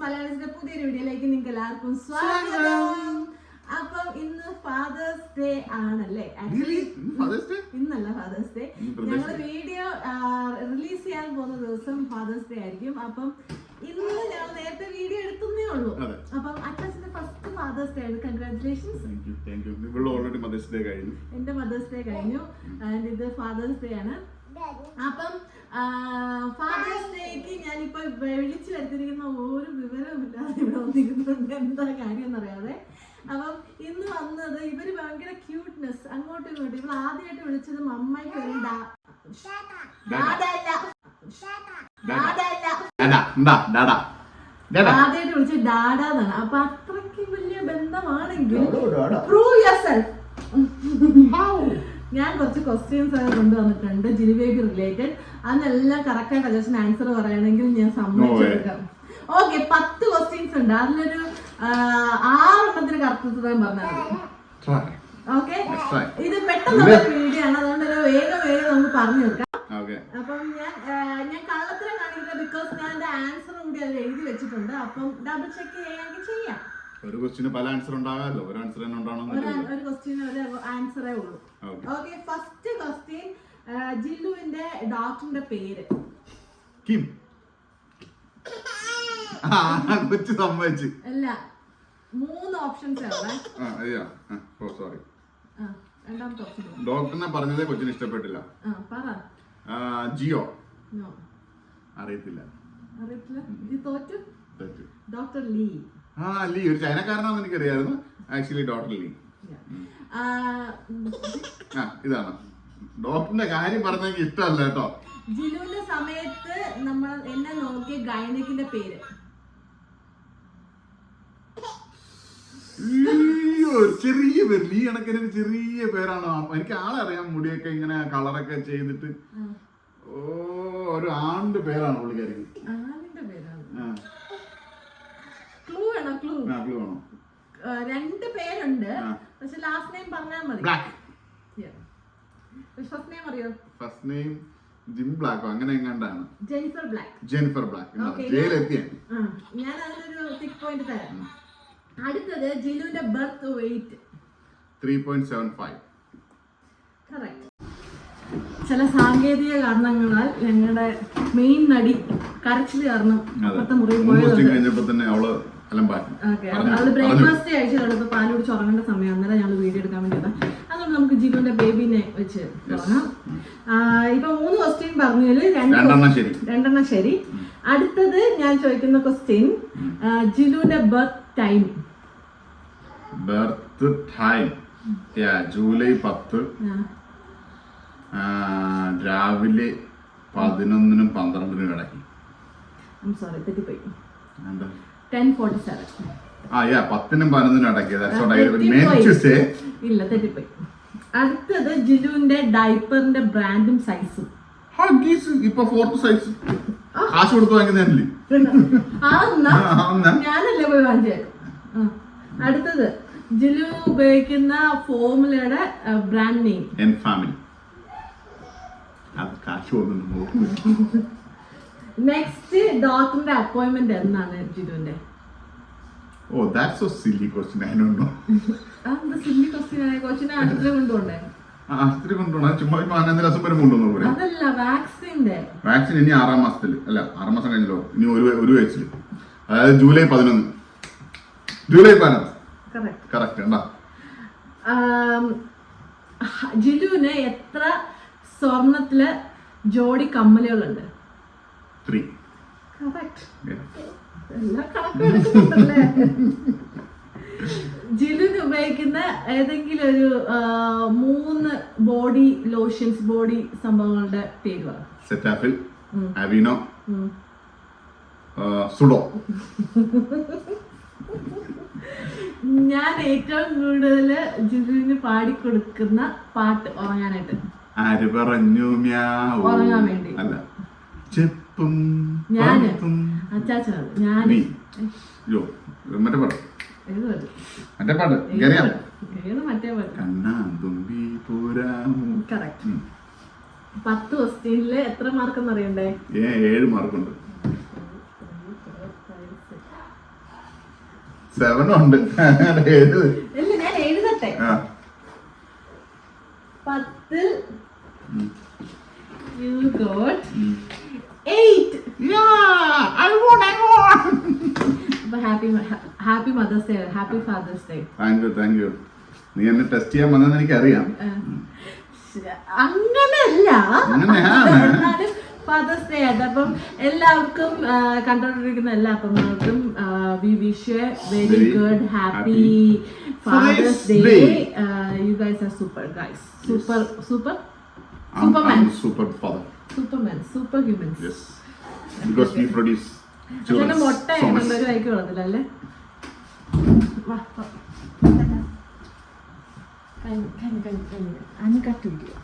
മലയാളത്തിന്റെ പുതിയൊരു വീഡിയോയിലേക്ക് നിങ്ങൾക്ക് എല്ലാവർക്കും സ്വാഗതം. അപ്പം ഇന്ന് ഫാദേഴ്സ് ഡേ ആണല്ലേ? ഇന്നല്ല ഫാദേഴ്സ് ഡേ. ഞങ്ങൾ വീഡിയോ റിലീസ് ചെയ്യാൻ പോകുന്ന ദിവസം ഫാദേഴ്സ് ഡേ ആയിരിക്കും. അപ്പം ഇന്ന് ഞങ്ങൾ നേരത്തെ വീഡിയോ എടുക്കുന്നേ ഉള്ളൂ. അപ്പം അച്ഛന്റെ ഫസ്റ്റ് ഫാദേഴ്സ് ഡേ ആണ്. കൺഗ്രാറ്റുലേഷൻസ്. എന്റെ മദേഴ്സ് ഡേ കഴിഞ്ഞു. ഇത് ഫാദേഴ്സ് ഡേ ആണ്. അപ്പം ഫാദേഴ്സ് ഡേക്ക് ഞാനിപ്പോ വിളിച്ചു വരുത്തിരിക്കുന്ന ഒരു വിവരവും ഇല്ലാതെ ഇവിടെ വന്നിരുന്നുണ്ട്. എന്താ കാര്യം എന്നറിയാതെ. അപ്പം ഇന്ന് വന്നത് ഇവര് ഭയങ്കര ക്യൂട്ട്നെസ്, അങ്ങോട്ടും ഇങ്ങോട്ടും. ഇവൾ ആദ്യമായിട്ട് വിളിച്ചത് അമ്മയ്ക്ക് ഒരു ആദ്യമായിട്ട് വിളിച്ചത് ഡാഡാന്നാണ്. അപ്പൊ അത്രയ്ക്ക് വലിയ ബന്ധമാണെങ്കിൽ പ്രൂവ് യുവർസെൽഫ്. ഞാൻ കുറച്ച് ക്വസ്റ്റ്യൻസ് കൊണ്ടുവന്നിട്ടുണ്ട് ജിലു ബേബി റിലേറ്റഡ്. അതിനെല്ലാം കറക്റ്റായിട്ട് അജസ്റ്റിന് ആൻസർ പറയണമെങ്കിൽ ഞാൻ സമ്മതിച്ചെടുക്കാം. ഓക്കെ, 10 ക്വസ്റ്റ്യൻസ് ഉണ്ട്. അതിലൊരു 6 എണ്ണത്തിന് കറക്റ്റ് ഉത്തരം പറഞ്ഞാൽ മതി. ഓക്കെ, ഇത് പെട്ടെന്ന് വീഡിയോ ആണ്, അതുകൊണ്ട് വേഗം നമുക്ക് പറഞ്ഞു തീർക്കാം. അപ്പം ഞാൻ കള്ളത്തരം കാണിക്കില്ല, ബിക്കോസ് ഞാൻ എന്റെ ആൻസർ കൂടി അതിൽ എഴുതി വെച്ചിട്ടുണ്ട്. അപ്പം ഡബിൾ ചെക്ക് ചെയ്യാമെങ്കിൽ ചെയ്യാം. ഒരു ക്വസ്റ്റിന് പല ആൻസർ ഉണ്ടാകാമല്ലോ, ഒരു ആൻസർ തന്നെ ഉണ്ടാവണം. ഒരു ക്വസ്റ്റിന് ഒരു ആൻസറേ ഉള്ളൂ. ഓക്കെ, ഫസ്റ്റ് ക്വസ്റ്റ്യൻ, ജില്ലുവിന്റെ ഡോക്ടറിന്റെ പേര്? കിം. കൊച്ചു സമ്മതിച്ചു. അല്ല, 3 ഓപ്ഷൻസ് ആണ്. സോറി, രണ്ടാമത്തെ ഓപ്ഷൻ ഡോക്ടറിനെ പറഞ്ഞതേ കൊച്ചിന് ഇഷ്ടപ്പെട്ടില്ല. ജിയോ. അറിയത്തില്ല. തോറ്റു. Doctor Lee. ലീ ഒരു ചൈനക്കാരനാണെന്ന് എനിക്കറിയായിരുന്നു. Actually doctor Lee. ഇതാണ് ഡോക്ടറിന്റെ കാര്യം പറഞ്ഞെങ്കിൽ ഇഷ്ടമല്ല കേട്ടോ. ജിലുവിന്റെ സമയത്ത് നമ്മൾ എന്നെ നോക്കിയ ഗൈനക്കിന്റെ പേര്? ചെറിയ പേര്, ലീ കണക്കിന് ചെറിയ പേരാണ്. എനിക്ക് ആളെ അറിയാം, മുടിയൊക്കെ ഇങ്ങനെ കളറൊക്കെ ചെയ്തിട്ട്. ഒരു ആണിന്റെ പേരാണ് പുള്ളിക്കാരിക്ക്. ആണിന്റെ പേരാണ്. ക്ലൂ വേണോ? ക്ലൂ വേണോ? 2 പേരുണ്ട്, പക്ഷെ ലാസ്റ്റ് നെയിം പറഞ്ഞാൽ മതി. ഫസ്റ്റ് നെയിം അറിയോ? ഫസ്റ്റ് നെയിം ജിം ബ്ലാക്കോ അങ്ങനെ എങ്ങാണ്ടാണ്. Jennifer Black. Jennifer Black. ജയിലെത്തിയ ഞാൻ അതിനൊരു ടിക്ക് പോയിന്റ് തരാം. അടുത്തത് ജിലുവിന്റെ ബർത്ത് വെയിറ്റ്? 3.75. കറക്റ്റ്. ചില സാങ്കേതിക കാരണങ്ങളാൽ ഞങ്ങളുടെ മെയിൻ നടി കരച്ചിൽ കാരണം അപ്പുറത്തെ മുറിയിൽ പോയത്. അവള് ബ്രേക്ക്ഫാസ്റ്റ് കഴിച്ചതാണ്. ഇപ്പൊ പാല് കുടിച്ച് ഉറങ്ങേണ്ട സമയം. അന്നേരം ഞങ്ങൾ വീഡിയോ എടുക്കാൻ വേണ്ടിയത്. അതുകൊണ്ട് നമുക്ക് ജിലുവിന്റെ ബേബിനെ വെച്ച് തുടങ്ങാം. ഇപ്പൊ 3 ക്വസ്റ്റ്യൻ പറഞ്ഞതിൽ 2 ശരി. അടുത്തത് ഞാൻ ചോദിക്കുന്ന ക്വസ്റ്റ്യൻ, ജിലുവിന്റെ ബർത്ത് ടൈം? ജൂലൈ 10 രാവിലെ 11-നും 12-നും ഇടയ്ക്ക്. സോറി, തെറ്റിപ്പോയി. 10:47. 10-നും 11-നും ഇടയ്ക്ക്. ഇല്ല, തെറ്റിപ്പോയി. അടുത്തത് ജിലുവിന്റെ ഡൈപ്പറിന്റെ ബ്രാൻഡും സൈസും? ഇപ്പൊ 4th സൈസ്. കാശ് കൊടുത്ത് വാങ്ങുന്നതല്ലേ? ഞാനല്ലേ പോയി വാങ്ങിച്ചത്. അടുത്തത് ജിലു ഉപയോഗിക്കുന്ന ഫോർമുലയുടെ ബ്രാൻഡ് നെയിം? എൻഫാമിലി. നെക്സ്റ്റ് ഡോക്ടറിന്റെ അപ്പോയിന്റ്മെന്റ് എന്നാണ് ജിലുവിന്റെ? That's a silly question. I don't know. Silly question. കൊച്ചിനെ ആശുപത്രി കൊണ്ടുപോണ്ടേ? ആശുപത്രി കൊണ്ടുപോകണം. ചുമ്മാ 15 ദിവസം വരെ കൊണ്ടുവന്നു പോലെ. അതല്ല, വാക്സിന്റെ. വാക്സിൻ ഇനി 6 മാസത്തിൽ അല്ല, 6 മാസം കഴിഞ്ഞല്ലോ. ഇനി ഒരു വയസ്സിൽ, അതായത് ജൂലൈ 11. കറക്റ്റ്. ജിലുവിന് എത്ര സ്വർണത്തില് ജോഡി കമ്മലുകളുണ്ട്? 3. ജിലുവിന് ഉപയോഗിക്കുന്ന ഏതെങ്കിലും ഒരു 3 ബോഡി ലോഷൻസ്, ബോഡി സംഭവങ്ങളുടെ പേര് പറ. സെറ്റാഫിൽ, അവിനോ, സുഡോ. ഞാൻ ഏറ്റവും കൂടുതൽ ജിലുവിന് പാടിക്കൊടുക്കുന്ന പാട്ട് ഉറങ്ങാനായിട്ട്? ആര് പറഞ്ഞു? ഉറങ്ങാൻ വേണ്ടി അല്ല, ഞാന് അച്ചാച്ചനത്. ഞാന് മറ്റേ പാട്ട്. മറ്റേ പാട്ട് മറ്റേ പാട്ട്. കണ്ണാന്തുമ്പി പൂരാം. കറക്റ്റ്. 10 ക്വസ്റ്റ്യനില് എത്ര മാർക്കെന്ന് അറിയണ്ടേ? 7 മാർക്കുണ്ട്. 7 ഉണ്ട്. എഴുത്. ഇല്ല ഞാൻ എഴുതട്ടെ. ആ. 10 you got 8. Yeah, I won. അപ്പൊ happy Mother's Day, happy Father's Day. Thank you. നീ എന്നെ ടെസ്റ്റ് ചെയ്യാൻ വന്നെന്ന് എനിക്കറിയാം. അങ്ങനെയല്ല, അങ്ങനെയാണ്. ഫാദേഴ്സ് ഡേ ആയിട്ട് അപ്പം എല്ലാവർക്കും കണ്ടോണ്ടിരിക്കുന്ന എല്ലാ അപ്പന്മാർക്കും we wish a very good happy father's day. You guys are super guys, superman, super humans. Yes, because we produce children. മുട്ട ഒരു വൈക്ക് കൊള്ളത്തില്ല അല്ലേ? കഴിഞ്ഞു കട്ട് വീഡിയോ.